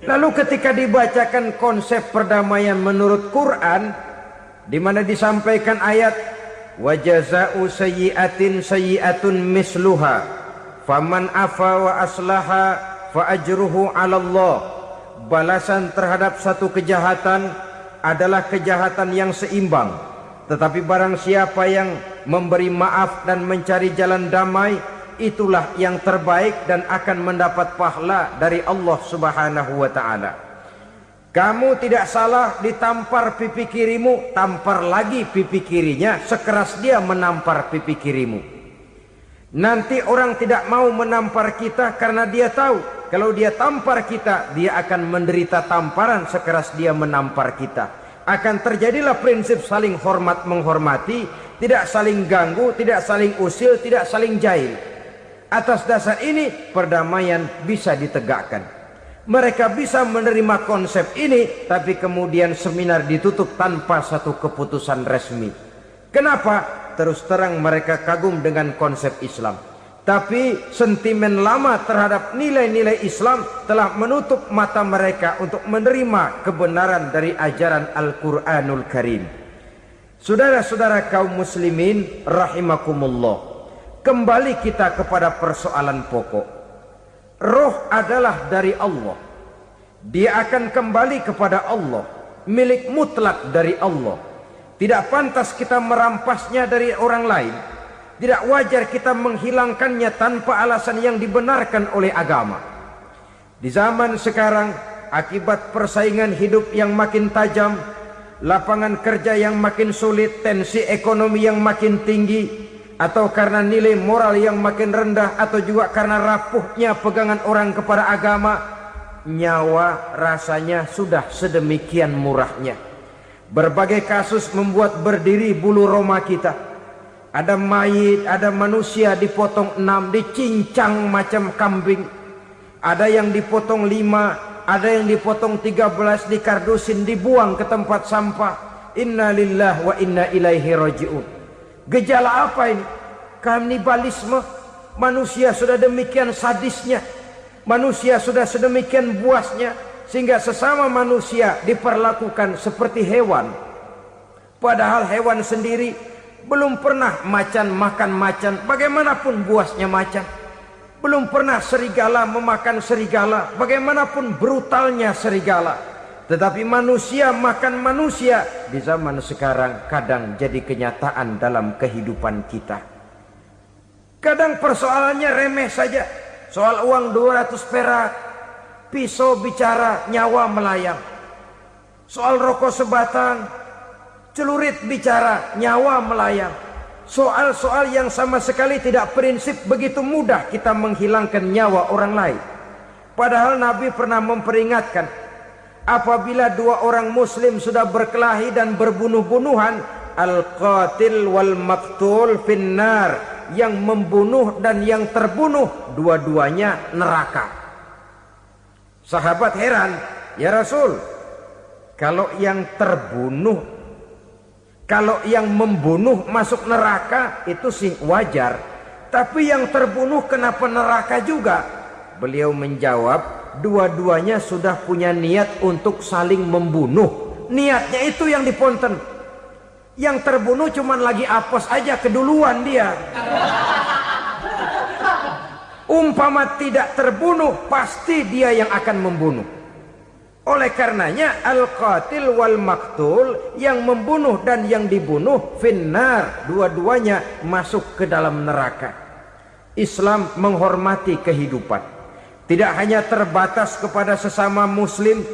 Lalu ketika dibacakan konsep perdamaian menurut Quran, di mana disampaikan ayat wa jazaa'u sayyi'atin sayyi'atun misluha faman afa wa aslaha fa ajruhu 'ala Allah. Balasan terhadap satu kejahatan adalah kejahatan yang seimbang, tetapi barang siapa yang memberi maaf dan mencari jalan damai, itulah yang terbaik dan akan mendapat pahala dari Allah Subhanahu wa taala. Kamu tidak salah ditampar pipi kirimu, tampar lagi pipi kirinya sekeras dia menampar pipi kirimu. Nanti orang tidak mau menampar kita karena dia tahu kalau dia tampar kita, dia akan menderita tamparan sekeras dia menampar kita. Akan terjadilah prinsip saling hormat menghormati, tidak saling ganggu, tidak saling usil, tidak saling jahil. Atas dasar ini perdamaian bisa ditegakkan. Mereka bisa menerima konsep ini, tapi kemudian seminar ditutup tanpa satu keputusan resmi. Kenapa? Terus terang mereka kagum dengan konsep Islam, tapi sentimen lama terhadap nilai-nilai Islam telah menutup mata mereka untuk menerima kebenaran dari ajaran Al-Quranul Karim. Saudara-saudara kaum muslimin rahimakumullah, kembali kita kepada persoalan pokok. Roh adalah dari Allah. Dia akan kembali kepada Allah, milik mutlak dari Allah. Tidak pantas kita merampasnya dari orang lain. Tidak wajar kita menghilangkannya tanpa alasan yang dibenarkan oleh agama. Di zaman sekarang, akibat persaingan hidup yang makin tajam, lapangan kerja yang makin sulit, tensi ekonomi yang makin tinggi, atau karena nilai moral yang makin rendah, atau juga karena rapuhnya pegangan orang kepada agama, nyawa rasanya sudah sedemikian murahnya. Berbagai kasus membuat berdiri bulu roma kita. Ada mayit, ada manusia dipotong 6, dicincang macam kambing. Ada yang dipotong 5, ada yang dipotong 13, dikardusin, dibuang ke tempat sampah. Inna lillahi wa inna ilaihi raji'un. Gejala apa ini? Kanibalisme. Manusia sudah demikian sadisnya, manusia sudah sedemikian buasnya, sehingga sesama manusia diperlakukan seperti hewan. Padahal hewan sendiri belum pernah macan makan macan, bagaimanapun buasnya macan. Belum pernah serigala memakan serigala, bagaimanapun brutalnya serigala. Tetapi manusia makan manusia di zaman sekarang kadang jadi kenyataan dalam kehidupan kita. Kadang persoalannya remeh saja. Soal uang 200 perak, pisau bicara, nyawa melayang. Soal rokok sebatang, celurit bicara, nyawa melayang. Soal-soal yang sama sekali tidak prinsip, begitu mudah kita menghilangkan nyawa orang lain. Padahal Nabi pernah memperingatkan, apabila 2 orang muslim sudah berkelahi dan berbunuh-bunuhan, al-qatil wal maqtul finnar, yang membunuh dan yang terbunuh dua-duanya neraka. Sahabat heran, ya Rasul, kalau yang terbunuh, kalau yang membunuh masuk neraka itu sih wajar, tapi yang terbunuh kenapa neraka juga? Beliau menjawab, dua-duanya sudah punya niat untuk saling membunuh. Niatnya itu yang diponten. Yang terbunuh cuman lagi apes aja, keduluan dia. Umpama tidak terbunuh, pasti dia yang akan membunuh. Oleh karenanya al-qatil wal maktul, yang membunuh dan yang dibunuh finnar, dua-duanya masuk ke dalam neraka. Islam menghormati kehidupan, tidak hanya terbatas kepada sesama muslim,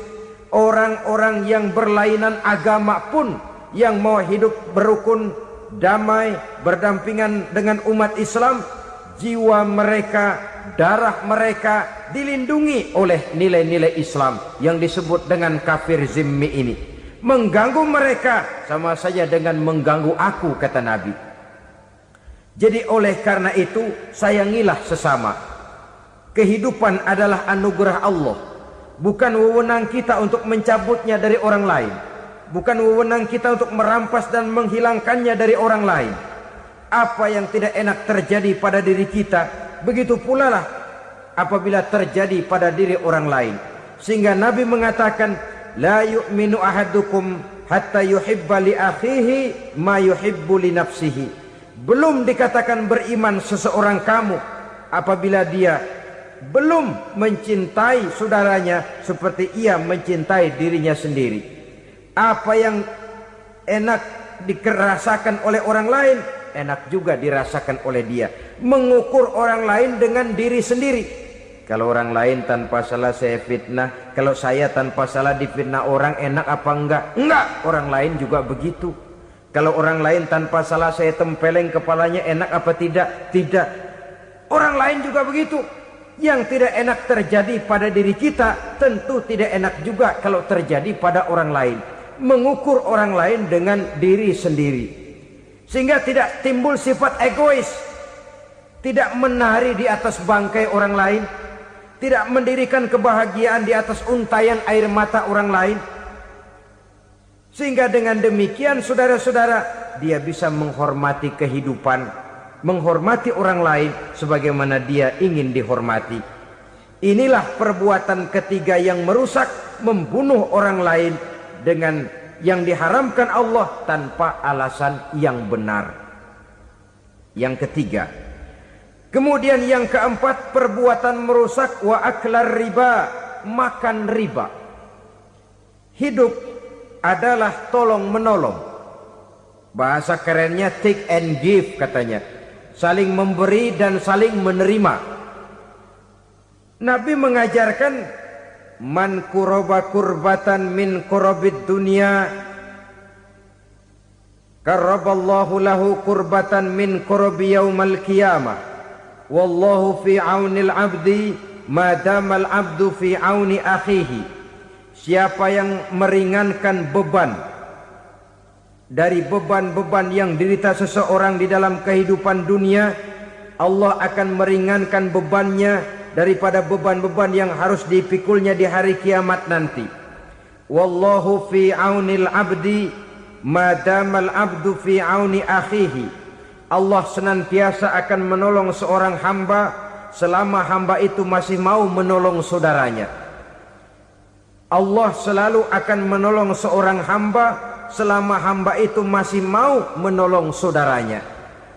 orang-orang yang berlainan agama pun yang mau hidup berukun, damai, berdampingan dengan umat Islam, jiwa mereka, darah mereka dilindungi oleh nilai-nilai Islam yang disebut dengan kafir zimmi ini. Mengganggu mereka sama saja dengan mengganggu aku, kata Nabi. Jadi oleh karena itu, sayangilah sesama. Kehidupan adalah anugerah Allah, bukan wewenang kita untuk mencabutnya dari orang lain. Bukan wewenang kita untuk merampas dan menghilangkannya dari orang lain. Apa yang tidak enak terjadi pada diri kita, begitu pula lah apabila terjadi pada diri orang lain. Sehingga Nabi mengatakan, la yu'minu ahadukum hatta yuhibba li akhihi ma yuhibbu li nafsihi. Belum dikatakan beriman seseorang kamu apabila dia belum mencintai saudaranya seperti ia mencintai dirinya sendiri. Apa yang enak dirasakan oleh orang lain, enak juga dirasakan oleh dia. Mengukur orang lain dengan diri sendiri. Kalau orang lain tanpa salah saya fitnah, kalau saya tanpa salah difitnah orang, enak apa enggak? Enggak, orang lain juga begitu. Kalau orang lain tanpa salah saya tempeleng kepalanya, enak apa tidak? Tidak. Orang lain juga begitu. Yang tidak enak terjadi pada diri kita, tentu tidak enak juga kalau terjadi pada orang lain. Mengukur orang lain dengan diri sendiri, sehingga tidak timbul sifat egois, tidak menari di atas bangkai orang lain, tidak mendirikan kebahagiaan di atas untayan air mata orang lain. Sehingga dengan demikian saudara-saudara, dia bisa menghormati kehidupan, menghormati orang lain sebagaimana dia ingin dihormati. Inilah perbuatan ketiga yang merusak, membunuh orang lain dengan yang diharamkan Allah tanpa alasan yang benar. Yang ketiga. Kemudian yang keempat, perbuatan merusak wa aklar riba, makan riba. Hidup adalah tolong menolong. Bahasa kerennya take and give katanya. Saling memberi dan saling menerima. Nabi mengajarkan, man kuraba kurbatan min kurabid dunya karaballahu lahu kurbatan min kurabi yaumal qiyamah wallahu fi aunil abdi madamal abdu fi auni akhihi. Siapa yang meringankan beban dari beban-beban yang dirita seseorang di dalam kehidupan dunia, Allah akan meringankan bebannya daripada beban-beban yang harus dipikulnya di hari kiamat nanti. Wallahu fi aunil abdi madamal abdu fi auni akhihi. Allah senantiasa akan menolong seorang hamba selama hamba itu masih mau menolong saudaranya. Allah selalu akan menolong seorang hamba selama hamba itu masih mau menolong saudaranya.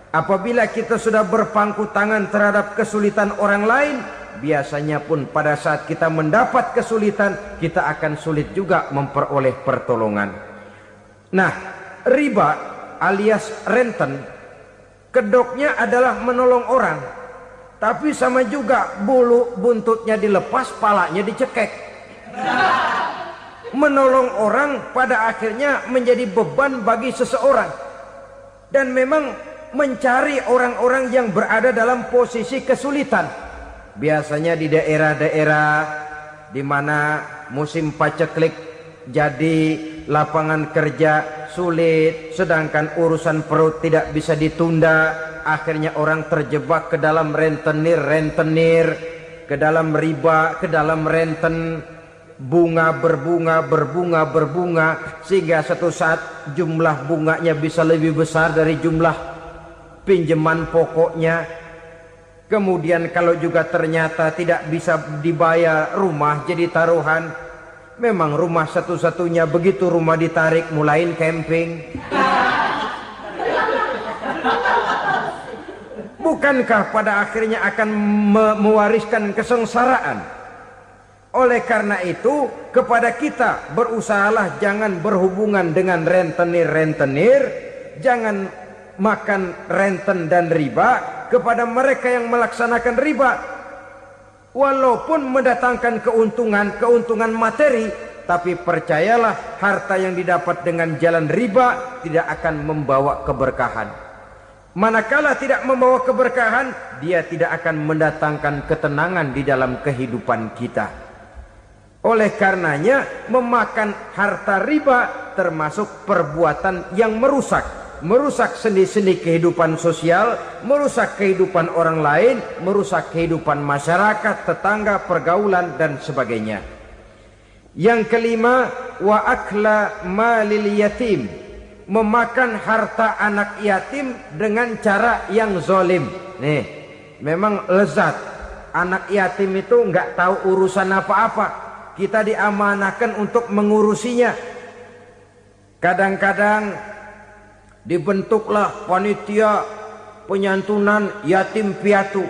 Apabila kita sudah berpangku tangan terhadap kesulitan orang lain, biasanya pun pada saat kita mendapat kesulitan, kita akan sulit juga memperoleh pertolongan. Nah, riba alias renten, kedoknya adalah menolong orang, tapi sama juga bulu buntutnya dilepas, palanya dicekek. Menolong orang pada akhirnya menjadi beban bagi seseorang, dan memang mencari orang-orang yang berada dalam posisi kesulitan, biasanya di daerah-daerah di mana musim paceklik, jadi lapangan kerja sulit, sedangkan urusan perut tidak bisa ditunda. Akhirnya orang terjebak ke dalam rentenir, ke dalam riba, ke dalam renten. Bunga berbunga, sehingga satu saat jumlah bunganya bisa lebih besar dari jumlah pinjaman pokoknya. Kemudian kalau juga ternyata tidak bisa dibayar, rumah jadi taruhan. Memang rumah satu-satunya, begitu rumah ditarik mulain camping. Bukankah pada akhirnya akan mewariskan kesengsaraan? Oleh karena itu, kepada kita berusahalah jangan berhubungan dengan rentenir, jangan makan renten dan riba. Kepada mereka yang melaksanakan riba, walaupun mendatangkan keuntungan materi, tapi percayalah harta yang didapat dengan jalan riba tidak akan membawa keberkahan. Manakala tidak membawa keberkahan, dia tidak akan mendatangkan ketenangan di dalam kehidupan kita. Oleh karenanya, memakan harta riba termasuk perbuatan yang merusak sendi-sendi kehidupan sosial, merusak kehidupan orang lain, merusak kehidupan masyarakat, tetangga, pergaulan dan sebagainya. Yang kelima, wa akla malil yatim, memakan harta anak yatim dengan cara yang zalim. Nih, memang lezat. Anak yatim itu nggak tahu urusan apa-apa. Kita diamanahkan untuk mengurusinya. Kadang-kadang dibentuklah panitia penyantunan yatim piatu.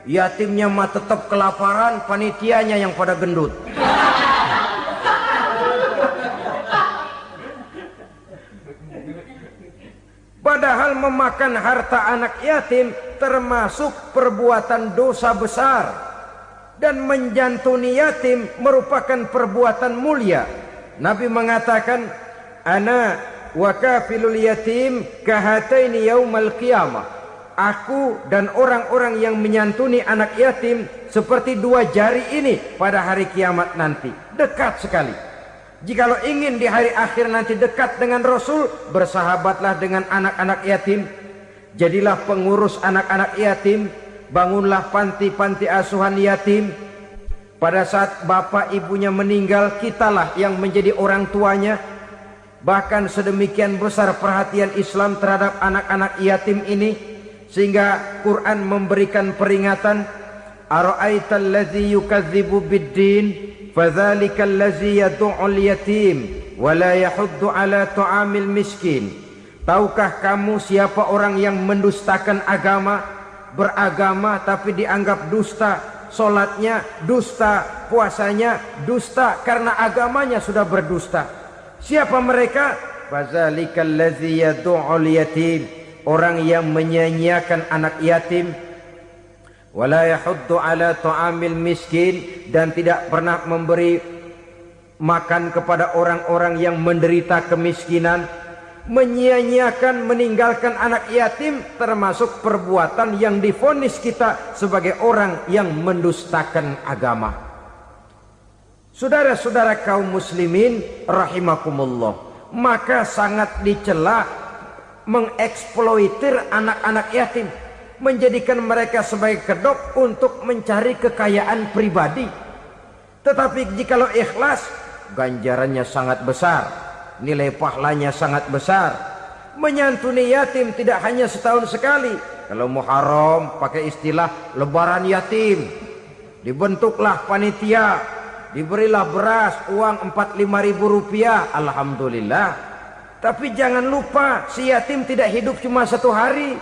Yatimnya mah tetap kelaparan, panitianya yang pada gendut. Padahal memakan harta anak yatim termasuk perbuatan dosa besar. Dan menjantuni yatim merupakan perbuatan mulia. Nabi mengatakan, ana wa kafilul yatim kahataini yaumal qiyamah. Aku dan orang-orang yang menyantuni anak yatim seperti dua jari ini pada hari kiamat nanti. Dekat sekali. Jikalau ingin di hari akhir nanti dekat dengan Rasul, bersahabatlah dengan anak-anak yatim. Jadilah pengurus anak-anak yatim. Bangunlah panti-panti asuhan yatim. Pada saat bapak ibunya meninggal, kitalah yang menjadi orang tuanya. Bahkan sedemikian besar perhatian Islam terhadap anak-anak yatim ini, sehingga Quran memberikan peringatan, ara'aital ladzi yukadzibu biddin fadzalikal ladzi yad'ul yatim wa la yahuddu ala ta'amil miskin. Tahukah kamu siapa orang yang mendustakan agama? Beragama tapi dianggap dusta, solatnya dusta, puasanya dusta karena agamanya sudah berdusta. Siapa mereka? Fazalikal ladzi yad'ul yatim, orang yang menyia-nyiakan anak yatim. Wala yahuddu ala ta'amil miskin, dan tidak pernah memberi makan kepada orang-orang yang menderita kemiskinan. Menyia-nyiakan, meninggalkan anak yatim termasuk perbuatan yang divonis kita sebagai orang yang mendustakan agama. Saudara-saudara kaum muslimin rahimakumullah, maka sangat dicela mengeksploitir anak-anak yatim, menjadikan mereka sebagai kedok untuk mencari kekayaan pribadi. Tetapi jikalau ikhlas, ganjarannya sangat besar, nilai pahalanya sangat besar. Menyantuni yatim tidak hanya setahun sekali. Kalau Muharram pakai istilah lebaran yatim, dibentuklah panitia, diberilah beras, uang 45.000 rupiah, alhamdulillah. Tapi jangan lupa, si yatim tidak hidup cuma satu hari.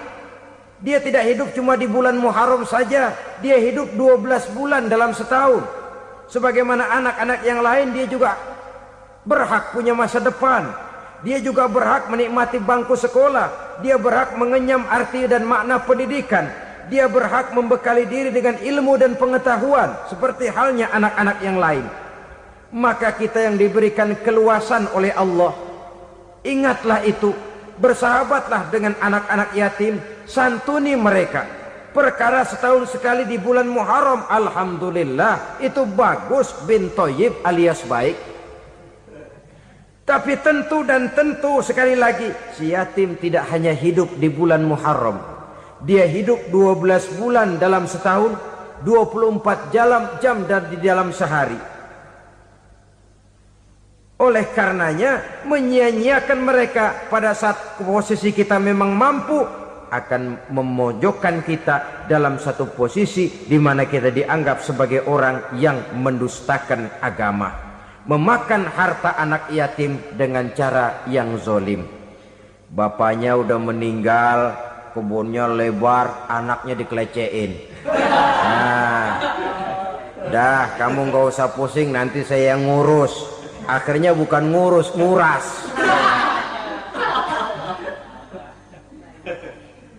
Dia tidak hidup cuma di bulan Muharram saja, dia hidup 12 bulan dalam setahun. Sebagaimana anak-anak yang lain, dia juga berhak punya masa depan. Dia juga berhak menikmati bangku sekolah. Dia berhak mengenyam arti dan makna pendidikan. Dia berhak membekali diri dengan ilmu dan pengetahuan seperti halnya anak-anak yang lain. Maka kita yang diberikan keluasan oleh Allah, ingatlah itu, bersahabatlah dengan anak-anak yatim, santuni mereka. Perkara setahun sekali di bulan Muharram, alhamdulillah, itu bagus, bin Thayyib alias baik. Tapi tentu dan tentu sekali lagi, si yatim tidak hanya hidup di bulan Muharram. Dia hidup 12 bulan dalam setahun, 24 jam di dalam sehari. Oleh karenanya, menyia-nyiakan mereka pada saat posisi kita memang mampu akan memojokkan kita dalam satu posisi di mana kita dianggap sebagai orang yang mendustakan agama. Memakan harta anak yatim dengan cara yang zolim. Bapaknya udah meninggal, kebunnya lebar, anaknya dikelecehin. Nah, dah kamu gak usah pusing, nanti saya yang ngurus. Akhirnya bukan ngurus, nguras.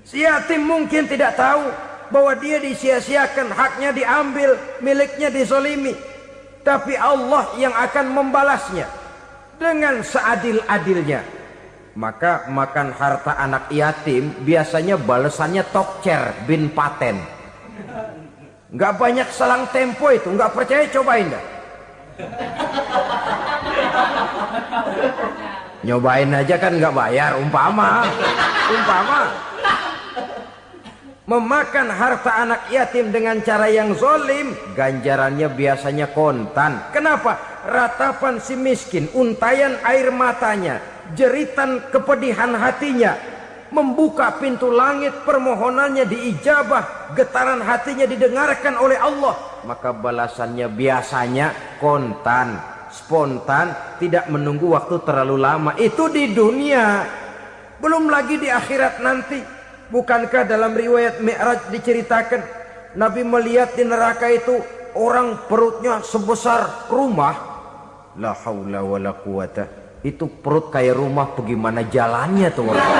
Si yatim mungkin tidak tahu bahwa dia disia-siakan, haknya diambil, miliknya dizolimi. Tapi Allah yang akan membalasnya dengan seadil-adilnya. Maka makan harta anak yatim biasanya balasannya tokcer bin paten. Nggak banyak selang tempo itu, nggak percaya cobain dah. Nyobain aja kan nggak bayar, umpama. Memakan harta anak yatim dengan cara yang zolim, ganjarannya biasanya kontan. Kenapa? Ratapan si miskin, untayan air matanya, jeritan kepedihan hatinya, membuka pintu langit, permohonannya diijabah, getaran hatinya didengarkan oleh Allah. Maka balasannya biasanya kontan, spontan, tidak menunggu waktu terlalu lama. Itu di dunia, belum lagi di akhirat nanti. Bukankah dalam riwayat Mi'raj diceritakan Nabi melihat di neraka itu orang perutnya sebesar rumah? La haula wala quwata. Itu perut kayak rumah, bagaimana jalannya tuh orang?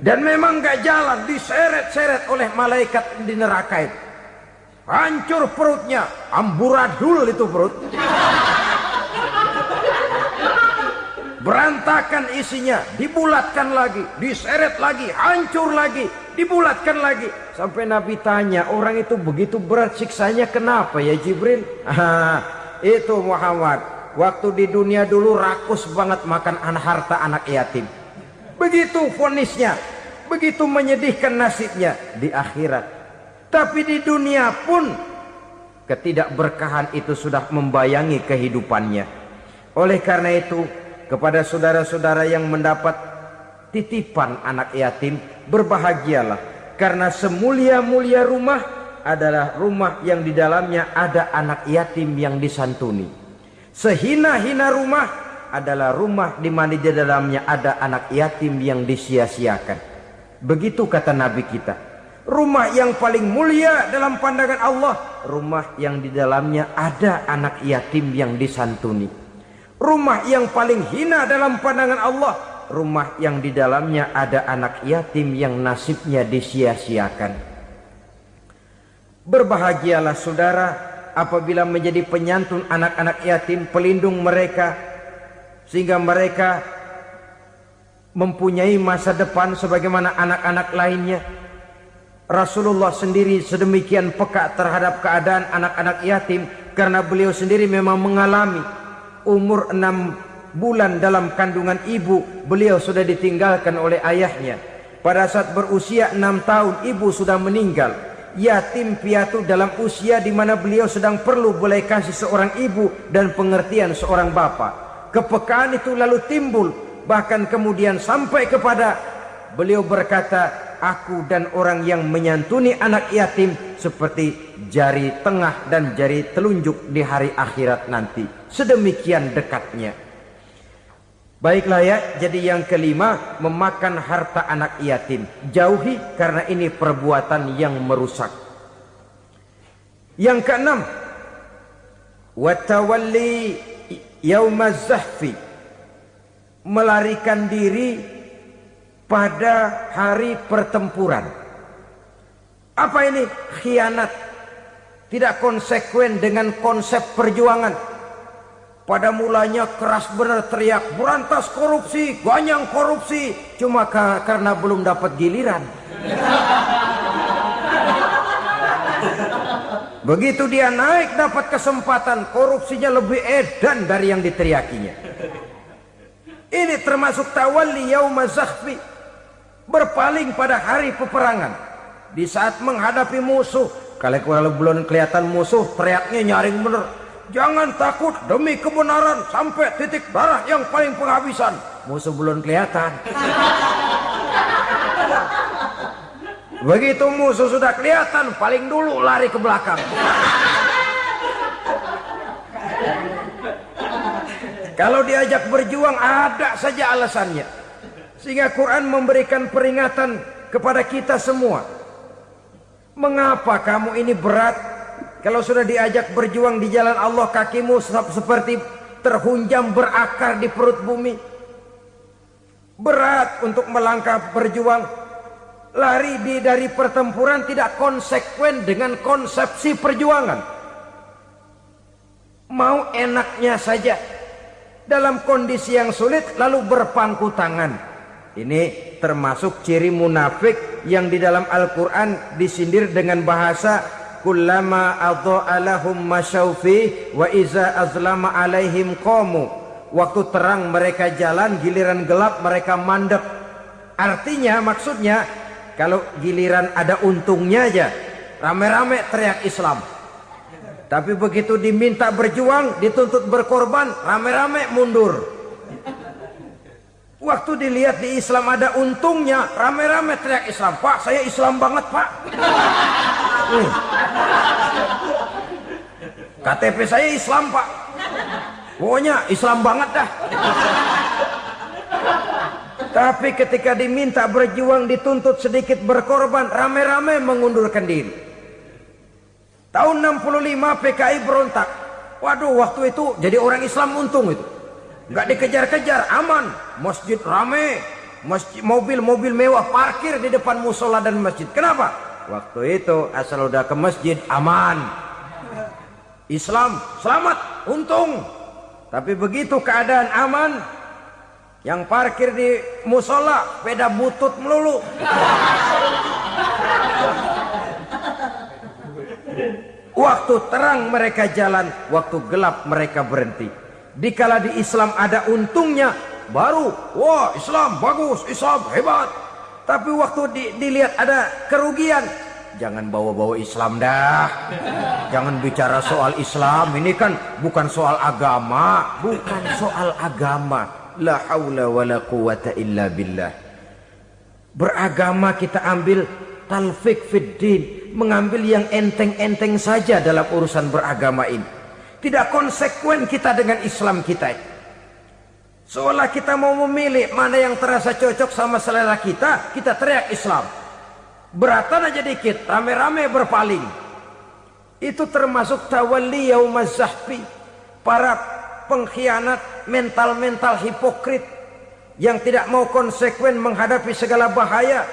Dan memang gak jalan, diseret-seret oleh malaikat di neraka itu. Hancur perutnya, amburadul itu perut. Berantakan isinya, dibulatkan lagi, diseret lagi, hancur lagi, dibulatkan lagi. Sampai Nabi tanya, orang itu begitu berat siksanya kenapa ya Jibril? Itu Muhammad, waktu di dunia dulu rakus banget makan harta anak yatim. Begitu vonisnya, begitu menyedihkan nasibnya di akhirat. Tapi di dunia pun ketidakberkahan itu sudah membayangi kehidupannya. Oleh karena itu, kepada saudara-saudara yang mendapat titipan anak yatim, berbahagialah, karena semulia-mulia rumah adalah rumah yang di dalamnya ada anak yatim yang disantuni. Sehina-hina rumah adalah rumah di mana di dalamnya ada anak yatim yang disia-siakan. Begitu kata Nabi kita. Rumah yang paling mulia dalam pandangan Allah, rumah yang di dalamnya ada anak yatim yang disantuni. Rumah yang paling hina dalam pandangan Allah, rumah yang di dalamnya ada anak yatim yang nasibnya disia-siakan. Berbahagialah saudara apabila menjadi penyantun anak-anak yatim, pelindung mereka, sehingga mereka mempunyai masa depan sebagaimana anak-anak lainnya. Rasulullah sendiri sedemikian peka terhadap keadaan anak-anak yatim, karena beliau sendiri memang mengalami umur 6 bulan dalam kandungan ibu, beliau sudah ditinggalkan oleh ayahnya. Pada saat berusia 6 tahun ibu sudah meninggal. Yatim piatu dalam usia di mana beliau sedang perlu belas kasih seorang ibu dan pengertian seorang bapa. Kepekaan itu lalu timbul, bahkan kemudian sampai kepada beliau berkata, aku dan orang yang menyantuni anak yatim seperti jari tengah dan jari telunjuk di hari akhirat nanti. Sedemikian dekatnya. Baiklah ya, jadi yang kelima, memakan harta anak yatim. Jauhi karena ini perbuatan yang merusak. Yang keenam, watawalli yaumaz zahfi, melarikan diri pada hari pertempuran. Apa ini? Khianat. Tidak konsekuen dengan konsep perjuangan. Pada mulanya keras benar teriak, berantas korupsi, ganyang korupsi. Cuma karena belum dapat giliran. Begitu dia naik dapat kesempatan, korupsinya lebih edan dari yang diteriakinya. Ini termasuk tawalli yaumaz zahfi, berpaling pada hari peperangan. Di saat menghadapi musuh, kalau belum kelihatan musuh, teriaknya nyaring bener. Jangan takut, demi kebenaran sampai titik darah yang paling penghabisan. Musuh belum kelihatan. Begitu musuh sudah kelihatan, paling dulu lari ke belakang. Kalau diajak berjuang ada saja alasannya. Sehingga Quran memberikan peringatan kepada kita semua. Mengapa kamu ini berat? Kalau sudah diajak berjuang di jalan Allah, kakimu seperti terhunjam berakar di perut bumi. Berat untuk melangkah berjuang. Lari dari pertempuran tidak konsekuen dengan konsepsi perjuangan. Mau enaknya saja. Dalam kondisi yang sulit lalu berpangku tangan. Ini termasuk ciri munafik yang di dalam Al-Quran disindir dengan bahasa kullama adha'a lahum masyaufi wa iza azlama alaihim qamu. Waktu terang mereka jalan, giliran gelap mereka mandek. Artinya, maksudnya kalau giliran ada untungnya aja rame-rame teriak Islam. Tapi begitu diminta berjuang, dituntut berkorban, rame-rame mundur. Waktu dilihat di Islam ada untungnya, rame-rame teriak Islam. Pak, saya Islam banget, Pak. KTP saya Islam, Pak. Pokoknya Islam banget dah. Tapi ketika diminta berjuang, dituntut sedikit berkorban, rame-rame mengundurkan diri. Tahun 65 PKI berontak. Waduh, waktu itu jadi orang Islam untung itu. Nggak dikejar-kejar, aman. Masjid rame, mobil-mobil mewah parkir di depan musola dan masjid. Kenapa? Waktu itu asal udah ke masjid aman. Islam selamat, untung. Tapi begitu keadaan aman, yang parkir di musola sepeda butut melulu. Waktu terang mereka jalan, waktu gelap mereka berhenti. Dikala di Islam ada untungnya, baru wah Islam bagus, Islam hebat. Tapi waktu dilihat ada kerugian, jangan bawa-bawa Islam dah. Jangan bicara soal Islam, ini kan bukan soal agama. Bukan soal agama. La haula wa la quwata illa billah. Beragama kita ambil talfik fid din, mengambil yang enteng-enteng saja dalam urusan beragama ini. Tidak konsekuen kita dengan Islam kita. Seolah kita mau memilih mana yang terasa cocok sama selera kita, kita teriak Islam. Beratan aja dikit, rame-rame berpaling. Itu termasuk tawalli yaumaz zahfi. Para pengkhianat, mental-mental hipokrit yang tidak mau konsekuen menghadapi segala bahaya.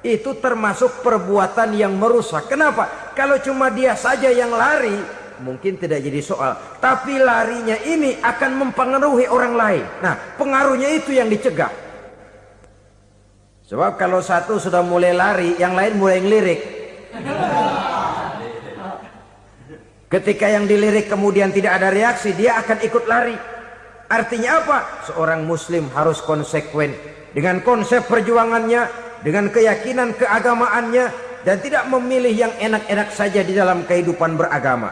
Itu termasuk perbuatan yang merusak. Kenapa? Kalau cuma dia saja yang lari, mungkin tidak jadi soal. Tapi larinya ini akan mempengaruhi orang lain. Nah, pengaruhnya itu yang dicegah. Sebab kalau satu sudah mulai lari, yang lain mulai ngelirik. Ketika yang dilirik kemudian tidak ada reaksi, dia akan ikut lari. Artinya apa? Seorang muslim harus konsekuen dengan konsep perjuangannya, dengan keyakinan keagamaannya, dan tidak memilih yang enak-enak saja di dalam kehidupan beragama.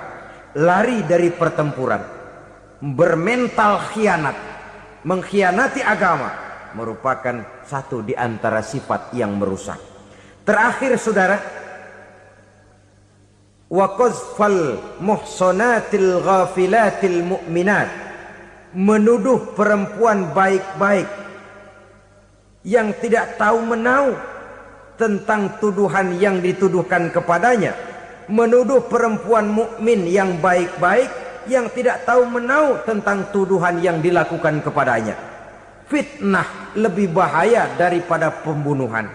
Lari dari pertempuran, bermental khianat, mengkhianati agama, merupakan satu di antara sifat yang merusak. Terakhir saudara, wa qazfal muhsanatil ghafilatil mu'minat, menuduh perempuan baik-baik yang tidak tahu menau tentang tuduhan yang dituduhkan kepadanya, menuduh perempuan mukmin yang baik-baik yang tidak tahu menau tentang tuduhan yang dilakukan kepadanya. Fitnah lebih bahaya daripada pembunuhan.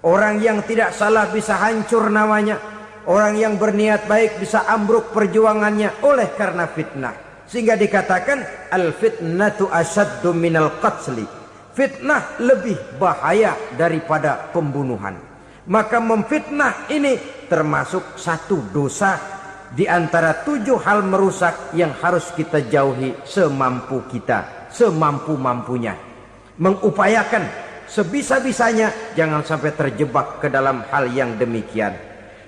Orang yang tidak salah bisa hancur namanya, orang yang berniat baik bisa ambruk perjuangannya oleh karena fitnah. Sehingga dikatakan al-fitnatu asyaddu minal qatli. Fitnah lebih bahaya daripada pembunuhan. Maka memfitnah ini termasuk satu dosa di antara 7 hal merusak yang harus kita jauhi semampu kita, semampu-mampunya. Mengupayakan sebisa-bisanya jangan sampai terjebak ke dalam hal yang demikian.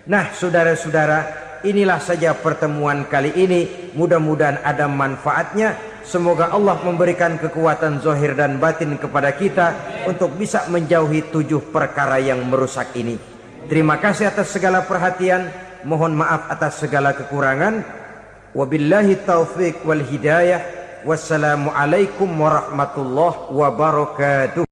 Nah, saudara-saudara, inilah saja pertemuan kali ini. Mudah-mudahan ada manfaatnya. Semoga Allah memberikan kekuatan zahir dan batin kepada kita untuk bisa menjauhi 7 perkara yang merusak ini. Terima kasih atas segala perhatian. Mohon maaf atas segala kekurangan. Wabillahi taufiq wal hidayah. Wassalamualaikum warahmatullahi wabarakatuh.